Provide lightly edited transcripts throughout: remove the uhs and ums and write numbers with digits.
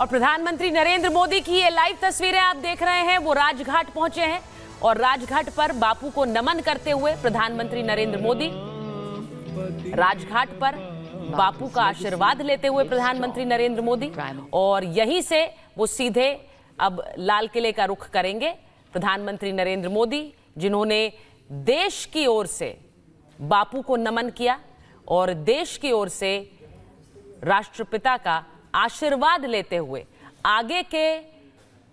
और प्रधानमंत्री नरेंद्र मोदी की ये लाइव तस्वीरें आप देख रहे हैं, वो राजघाट पहुंचे हैं और राजघाट पर बापू को नमन करते हुए प्रधानमंत्री नरेंद्र मोदी राजघाट पर बापू का आशीर्वाद लेते हुए प्रधानमंत्री नरेंद्र मोदी, और यहीं से वो सीधे अब लाल किले का रुख करेंगे। प्रधानमंत्री नरेंद्र मोदी जिन्होंने देश की ओर से बापू को नमन किया और देश की ओर से राष्ट्रपिता का आशीर्वाद लेते हुए आगे के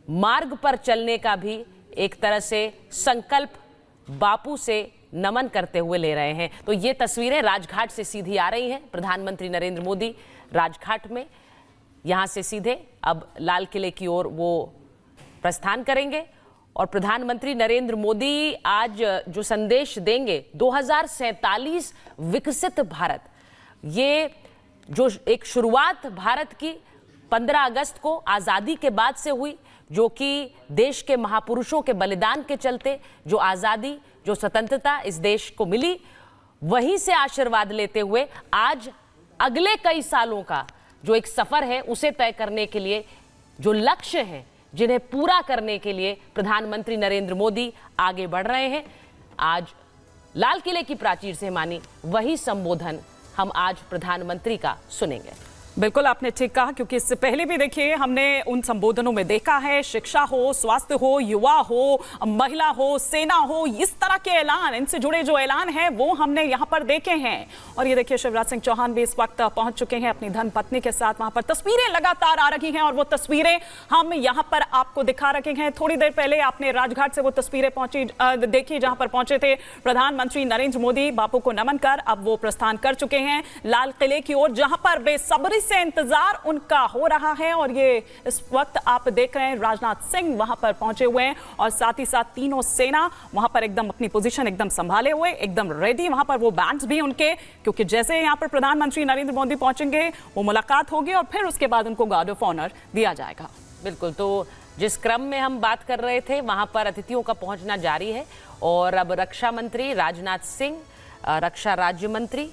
मार्ग पर चलने का भी एक तरह से संकल्प बापू से नमन करते हुए ले रहे हैं। तो ये तस्वीरें राजघाट से सीधी आ रही हैं। प्रधानमंत्री नरेंद्र मोदी राजघाट में यहां से सीधे अब लाल किले की ओर वो प्रस्थान करेंगे और प्रधानमंत्री नरेंद्र मोदी आज जो संदेश देंगे 2047 विकसित भारत, ये जो एक शुरुआत भारत की 15 अगस्त को आज़ादी के बाद से हुई, जो कि देश के महापुरुषों के बलिदान के चलते जो आज़ादी, जो स्वतंत्रता इस देश को मिली, वहीं से आशीर्वाद लेते हुए आज अगले कई सालों का जो एक सफर है उसे तय करने के लिए, जो लक्ष्य हैं जिन्हें पूरा करने के लिए प्रधानमंत्री नरेंद्र मोदी आगे बढ़ रहे हैं। आज लाल किले की प्राचीर से मानी वही संबोधन हम आज प्रधानमंत्री का सुनेंगे। बिल्कुल आपने ठीक कहा, क्योंकि इससे पहले भी देखिए हमने उन संबोधनों में देखा है, शिक्षा हो, स्वास्थ्य हो, युवा हो, महिला हो, सेना हो, इस तरह के ऐलान, इनसे जुड़े जो ऐलान हैं वो हमने यहाँ पर देखे हैं। और ये देखिए शिवराज सिंह चौहान भी इस वक्त पहुंच चुके हैं अपनी धर्मपत्नी के साथ। वहां पर तस्वीरें लगातार आ रही हैं और वो तस्वीरें हम यहाँ पर आपको दिखा रखे हैं। थोड़ी देर पहले आपने राजघाट से वो तस्वीरें देखी जहां पर पहुंचे थे प्रधानमंत्री नरेंद्र मोदी। बापू को नमन कर अब वो प्रस्थान कर चुके हैं लाल किले की ओर, जहां पर बेसब्री से इंतजार उनका हो रहा है। और ये इस वक्त आप देख रहे हैं राजनाथ सिंह वहां पर पहुंचे हुए हैं और साथ ही साथ तीनों सेना वहां पर एकदम अपनी पोजीशन एकदम संभाले हुए, एकदम रेडी। वहां पर वो बैंड्स भी उनके, क्योंकि जैसे यहां पर प्रधानमंत्री नरेंद्र मोदी पहुंचेंगे वो मुलाकात होगी और फिर उसके बाद उनको गार्ड ऑफ ऑनर दिया जाएगा। बिल्कुल, तो जिस क्रम में हम बात कर रहे थे वहां पर अतिथियों का पहुंचना जारी है और अब रक्षा मंत्री राजनाथ सिंह, रक्षा राज्य मंत्री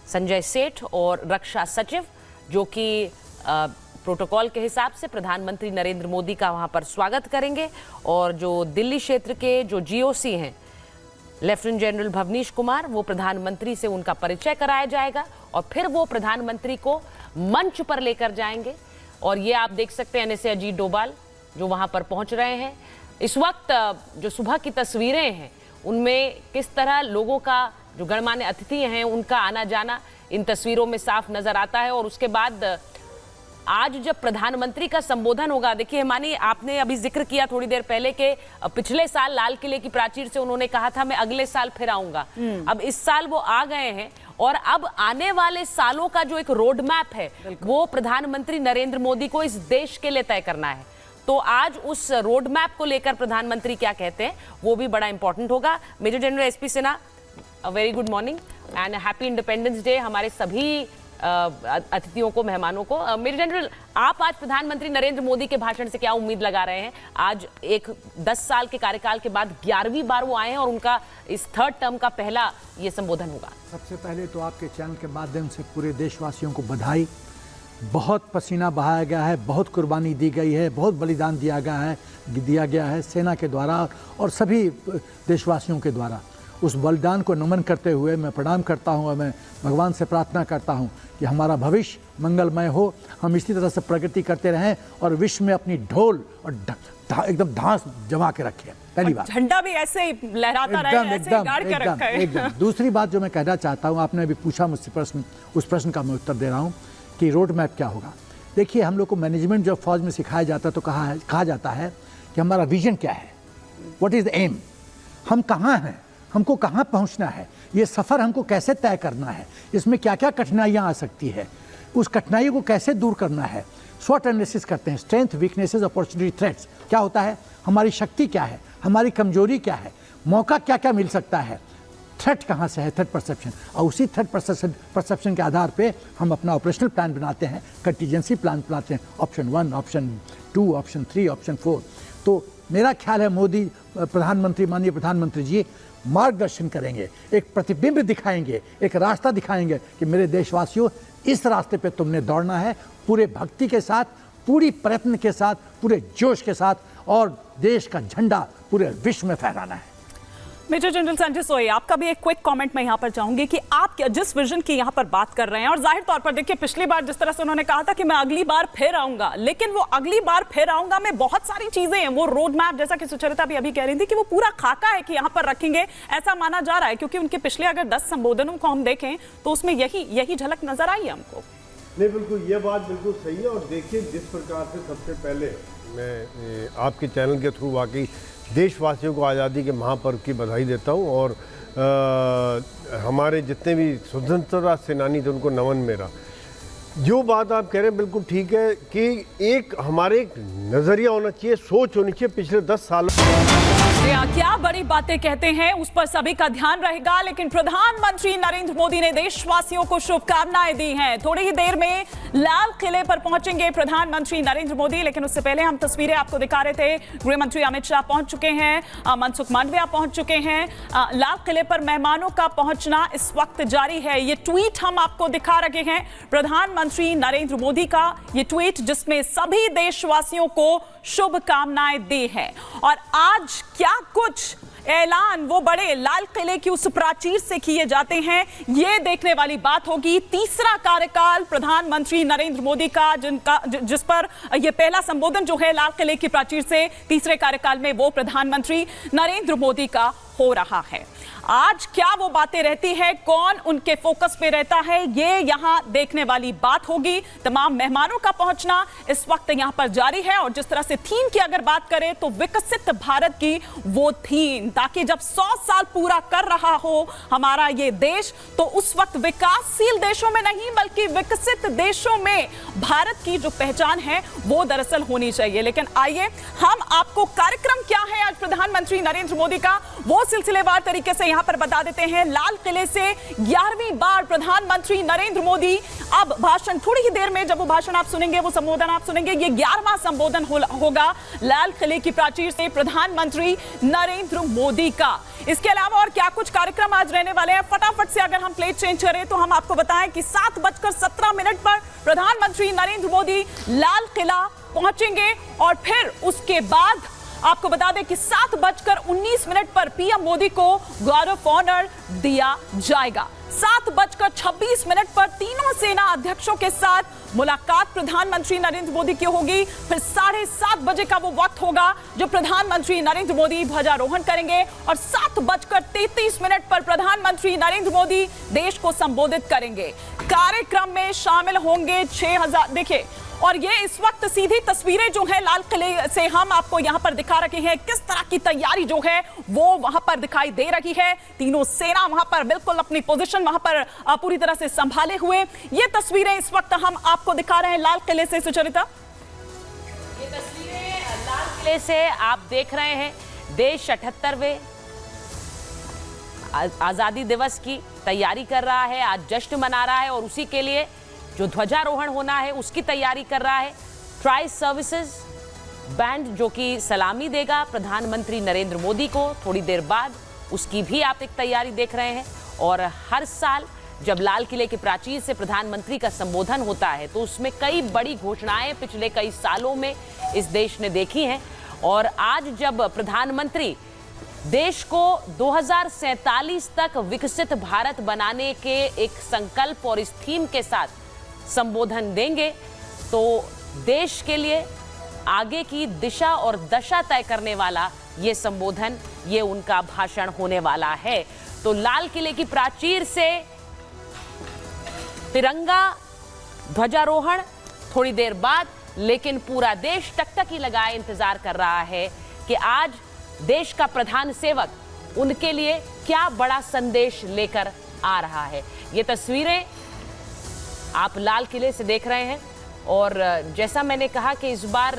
संजय सेठ और रक्षा सचिव, जो कि प्रोटोकॉल के हिसाब से प्रधानमंत्री नरेंद्र मोदी का वहां पर स्वागत करेंगे। और जो दिल्ली क्षेत्र के जो जीओसी हैं लेफ्टिनेंट जनरल भवनीश कुमार, वो प्रधानमंत्री से उनका परिचय कराया जाएगा और फिर वो प्रधानमंत्री को मंच पर लेकर जाएंगे। और ये आप देख सकते हैं एनएसए अजीत डोभाल जो वहां पर पहुंच रहे हैं। इस वक्त जो सुबह की तस्वीरें हैं उनमें किस तरह लोगों का, जो गणमान्य अतिथि हैं उनका आना जाना इन तस्वीरों में साफ नजर आता है। और उसके बाद आज जब प्रधानमंत्री का संबोधन होगा, देखिए मानी आपने अभी जिक्र किया थोड़ी देर पहले कि पिछले साल लाल किले की प्राचीर से उन्होंने कहा था मैं अगले साल फिर आऊंगा। अब इस साल वो आ गए हैं और अब आने वाले सालों का जो एक रोड मैप है वो प्रधानमंत्री नरेंद्र मोदी को इस देश के लिए तय करना है। तो आज उस रोड मैप को लेकर प्रधानमंत्री क्या कहते हैं वो भी बड़ा इंपॉर्टेंट होगा। Major general SP Sinha, a very good morning and happy Independence Day हमारे सभी अतिथियों को, मेहमानों को। मेजर जनरल, आप आज प्रधानमंत्री नरेंद्र मोदी के भाषण से क्या उम्मीद लगा रहे हैं? आज एक 10 साल के कार्यकाल के बाद 11वीं बार वो आए हैं और उनका इस थर्ड टर्म का पहला ये संबोधन होगा। सबसे पहले तो आपके चैनल के माध्यम से पूरे देशवासियों को बधाई। बहुत पसीना बहाया गया है, बहुत कुर्बानी दी गई है, बहुत बलिदान दिया गया है सेना के द्वारा और सभी देशवासियों के द्वारा। उस बलिदान को नमन करते हुए मैं प्रणाम करता हूं और मैं भगवान से प्रार्थना करता हूं कि हमारा भविष्य मंगलमय हो, हम इसी तरह से प्रगति करते रहें और विश्व में अपनी ढोल और एकदम धांस जमा के रखें। पहली बात, झंडा भी ऐसे ही लहराता रहे, ऐसे गाड़ के रखा है। एकदम। दूसरी बात जो मैं कहना चाहता हूँ, आपने अभी पूछा मुझसे प्रश्न, उस प्रश्न का मैं उत्तर दे रहा हूँ कि रोड मैप क्या होगा। देखिए, हम लोग को मैनेजमेंट जब फौज में सिखाया जाता है तो कहा जाता है कि हमारा विजन क्या है, व्हाट इज द एम, हम कहाँ हैं, हमको कहाँ पहुँचना है, ये सफ़र हमको कैसे तय करना है, इसमें क्या क्या कठिनाइयाँ आ सकती है, उस कठिनाइयों को कैसे दूर करना है। स्वॉट एनालिसिस करते हैं, स्ट्रेंथ, वीकनेसेस, अपॉर्चुनिटी, थ्रेट्स क्या होता है, हमारी शक्ति क्या है, हमारी कमजोरी क्या है, मौका क्या क्या मिल सकता है, थ्रेट कहाँ से है, थ्रेट परसेप्शन। और उसी थ्रेट परसेप्शन के आधार पे हम अपना ऑपरेशनल प्लान बनाते हैं, कंटीजेंसी प्लान बनाते हैं, ऑप्शन 1, ऑप्शन 2, ऑप्शन 3, ऑप्शन 4। तो मेरा ख्याल है मोदी प्रधानमंत्री, माननीय प्रधानमंत्री जी मार्गदर्शन करेंगे, एक प्रतिबिंब दिखाएंगे, एक रास्ता दिखाएंगे कि मेरे देशवासियों इस रास्ते पे तुमने दौड़ना है, पूरे भक्ति के साथ, पूरी प्रयत्न के साथ, पूरे जोश के साथ और देश का झंडा पूरे विश्व में फहराना है। मेजर जनरल संजय सोई, आपका भी एक क्विक कमेंट मैं यहाँ पर चाहूंगी कि आप जिस विजन की यहाँ पर बात कर रहे हैं, और जाहिर तौर पर देखिए पिछली बार जिस तरह से उन्होंने कहा था कि मैं अगली बार फिर आऊंगा, लेकिन वो अगली बार फिर आऊंगा में बहुत सारी चीजें हैं, वो रोड मैप जैसा कि सुचरिता भी अभी कह रही थी कि वो पूरा खाका है कि यहाँ पर रखेंगे, ऐसा माना जा रहा है, क्योंकि उनके पिछले अगर 10 संबोधनों को हम देखें तो उसमें यही झलक नजर आई है हमको। नहीं, बिल्कुल ये बात बिल्कुल सही है। और देखिए जिस प्रकार से सबसे पहले मैं आपके चैनल के थ्रू वाकई देशवासियों को आज़ादी के महापर्व की बधाई देता हूँ और हमारे जितने भी स्वतंत्रता सेनानी थे उनको नमन मेरा। जो बात आप कह रहे हैं बिल्कुल ठीक है कि हमारे एक नज़रिया होना चाहिए, सोच होनी चाहिए। पिछले 10 सालों क्या बड़ी बातें कहते हैं, उस पर सभी का ध्यान रहेगा। लेकिन प्रधानमंत्री नरेंद्र मोदी ने देशवासियों को शुभकामनाएं दी हैं। थोड़ी ही देर में लाल किले पर पहुंचेंगे प्रधानमंत्री नरेंद्र मोदी, लेकिन उससे पहले हम तस्वीरें आपको दिखा रहे थे। गृह मंत्री अमित शाह पहुंच चुके हैं, मनसुख मांडविया पहुंच चुके हैं। लाल किले पर मेहमानों का पहुंचना इस वक्त जारी है। ये ट्वीट हम आपको दिखा रहे हैं, प्रधानमंत्री नरेंद्र मोदी का ये ट्वीट, जिसमें सभी देशवासियों को शुभकामनाएं दी है। और आज क्या कुछ ऐलान वो बड़े लाल किले की उस प्राचीर से किए जाते हैं, ये देखने वाली बात होगी। तीसरा कार्यकाल प्रधानमंत्री नरेंद्र मोदी का, जिस पर ये पहला संबोधन जो है लाल किले की प्राचीर से, तीसरे कार्यकाल में वो प्रधानमंत्री नरेंद्र मोदी का हो रहा है। आज क्या वो बातें रहती है, कौन उनके फोकस पे रहता है, ये यहां देखने वाली बात होगी। तमाम मेहमानों का पहुंचना इस वक्त यहां पर जारी है। और जिस तरह से थीम की अगर बात करें तो विकसित भारत की वो थीम, ताकि जब 100 साल पूरा कर रहा हो हमारा ये देश, तो उस वक्त विकासशील देशों में नहीं बल्कि विकसित देशों में भारत की जो पहचान है वो दरअसल होनी चाहिए। लेकिन आइए हम आपको कार्यक्रम क्या है आज प्रधानमंत्री नरेंद्र मोदी का, वो सिलसिलेवार तरीके से यहां पर बता देते हैं। लाल किले से 11वीं बार प्रधानमंत्री नरेंद्र मोदी अब भाषण, थोड़ी ही देर में जब वो भाषण आप सुनेंगे, वो संबोधन आप सुनेंगे, ये 11वां संबोधन होगा लाल किले की प्राचीर से प्रधानमंत्री नरेंद्र मोदी का। इसके अलावा और क्या कुछ कार्यक्रम आज रहने वाले हैं, फटाफट से अगर हम प्लेट चेंज करें तो हम आपको बताएं कि 7:17 पर प्रधानमंत्री नरेंद्र मोदी लाल किला पहुंचेंगे। और फिर उसके बाद आपको बता दें कि 7:19 पर पीएम मोदी को गार्ड ऑफ ऑनर दिया जाएगा। 7:26 पर तीनों सेना अध्यक्षों के साथ मुलाकात प्रधानमंत्री नरेंद्र मोदी की होगी। फिर 7:30 बजे का वो वक्त होगा जो प्रधानमंत्री नरेंद्र मोदी ध्वजारोहण करेंगे। और 7:33 पर प्रधानमंत्री नरेंद्र मोदी देश को संबोधित करेंगे। कार्यक्रम में शामिल होंगे 6000, देखिए, और ये इस वक्त सीधी तस्वीरें जो है लाल किले से हम आपको यहां पर दिखा रहे हैं, किस तरह की तैयारी जो है वो वहां पर दिखाई दे रही है। तीनों सेना वहां पर बिल्कुल अपनी पोजीशन वहां पर पूरी तरह से संभाले हुए। ये तस्वीरें इस वक्त हम आपको दिखा रहे हैं लाल किले से। सुचरिता, ये तस्वीरें लाल किले से आप देख रहे हैं। देश 78वें आजादी दिवस की तैयारी कर रहा है, आज जश्न मना रहा है और उसी के लिए जो ध्वजारोहण होना है उसकी तैयारी कर रहा है। ट्राई सर्विसेज बैंड जो कि सलामी देगा प्रधानमंत्री नरेंद्र मोदी को थोड़ी देर बाद, उसकी भी आप एक तैयारी देख रहे हैं। और हर साल जब लाल किले के प्राचीर से प्रधानमंत्री का संबोधन होता है तो उसमें कई बड़ी घोषणाएं पिछले कई सालों में इस देश ने देखी हैं। और आज जब प्रधानमंत्री देश को 2047 तक विकसित भारत बनाने के एक संकल्प और इस थीम के साथ संबोधन देंगे तो देश के लिए आगे की दिशा और दशा तय करने वाला ये संबोधन, ये उनका भाषण होने वाला है। तो लाल किले की प्राचीर से तिरंगा ध्वजारोहण थोड़ी देर बाद, लेकिन पूरा देश टकटकी लगाए इंतजार कर रहा है कि आज देश का प्रधान सेवक उनके लिए क्या बड़ा संदेश लेकर आ रहा है। ये तस्वीरें आप लाल किले से देख रहे हैं। और जैसा मैंने कहा कि इस बार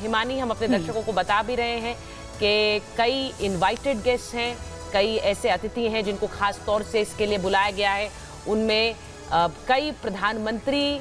हिमानी, हम अपने दर्शकों को बता भी रहे हैं कि कई इनवाइटेड गेस्ट हैं, कई ऐसे अतिथि हैं जिनको खास तौर से इसके लिए बुलाया गया है। उनमें कई प्रधानमंत्री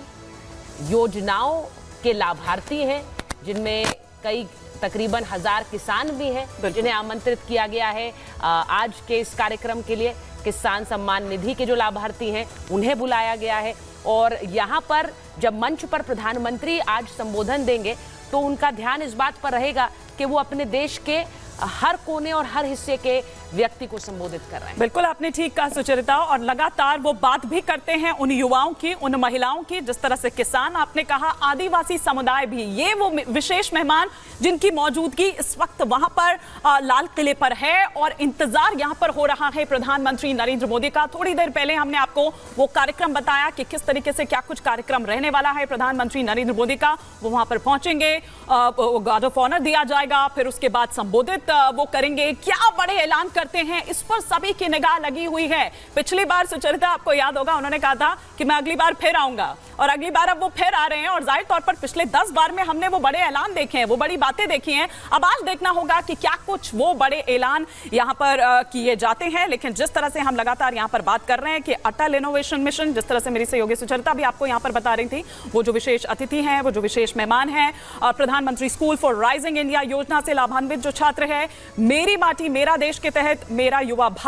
योजनाओं के लाभार्थी हैं, जिनमें कई तकरीबन 1000 किसान भी हैं जिन्हें आमंत्रित किया गया है आज के इस कार्यक्रम के लिए। किसान सम्मान निधि के जो लाभार्थी हैं उन्हें बुलाया गया है। और यहाँ पर जब मंच पर प्रधानमंत्री आज संबोधन देंगे तो उनका ध्यान इस बात पर रहेगा कि वो अपने देश के हर कोने और हर हिस्से के व्यक्ति को संबोधित कर रहे हैं। बिल्कुल आपने ठीक कहा सुचरिता, और लगातार वो बात भी करते हैं उन युवाओं की, उन महिलाओं की, जिस तरह से किसान, आपने कहा आदिवासी समुदाय भी, ये वो विशेष मेहमान जिनकी मौजूदगी इस वक्त वहां पर लाल किले पर है और इंतजार यहां पर हो रहा है प्रधानमंत्री नरेंद्र मोदी का। थोड़ी देर पहले हमने आपको वो कार्यक्रम बताया कि किस तरीके से क्या कुछ कार्यक्रम रहने वाला है प्रधानमंत्री नरेंद्र मोदी का। वो वहां पर पहुंचेंगे, गार्ड ऑफ ऑनर दिया जाएगा, फिर उसके बाद संबोधित वो करेंगे। क्या बड़े ऐलान करते हैं, इस पर सभी की निगाह लगी हुई है। पिछली बार सुचरिता आपको याद होगा उन्होंने कहा था कि मैं अगली बार फिर आऊंगा, और अगली बार अब वो फिर आ रहे हैं, और जाहिर तौर पर पिछले 10 बार में हमने वो बड़े ऐलान देखे हैं, वो बड़ी बातें देखी हैं। अब आज देखना होगा कि क्या कुछ वो बड़े ऐलान यहां पर किए जाते हैं। लेकिन जिस तरह से हम लगातार यहां पर बात कर रहे हैं कि अटल इनोवेशन मिशन, जिस तरह से मेरी सहयोगी सुचरिता भी आपको यहां पर बता रही थी, वो जो विशेष अतिथि हैं, वो जो विशेष मेहमान हैं, प्रधानमंत्री स्कूल फॉर राइजिंग इंडिया योजना से लाभान्वित जो छात्र है, मेरी माटी मेरा देश के तहत मेरा युवा भारत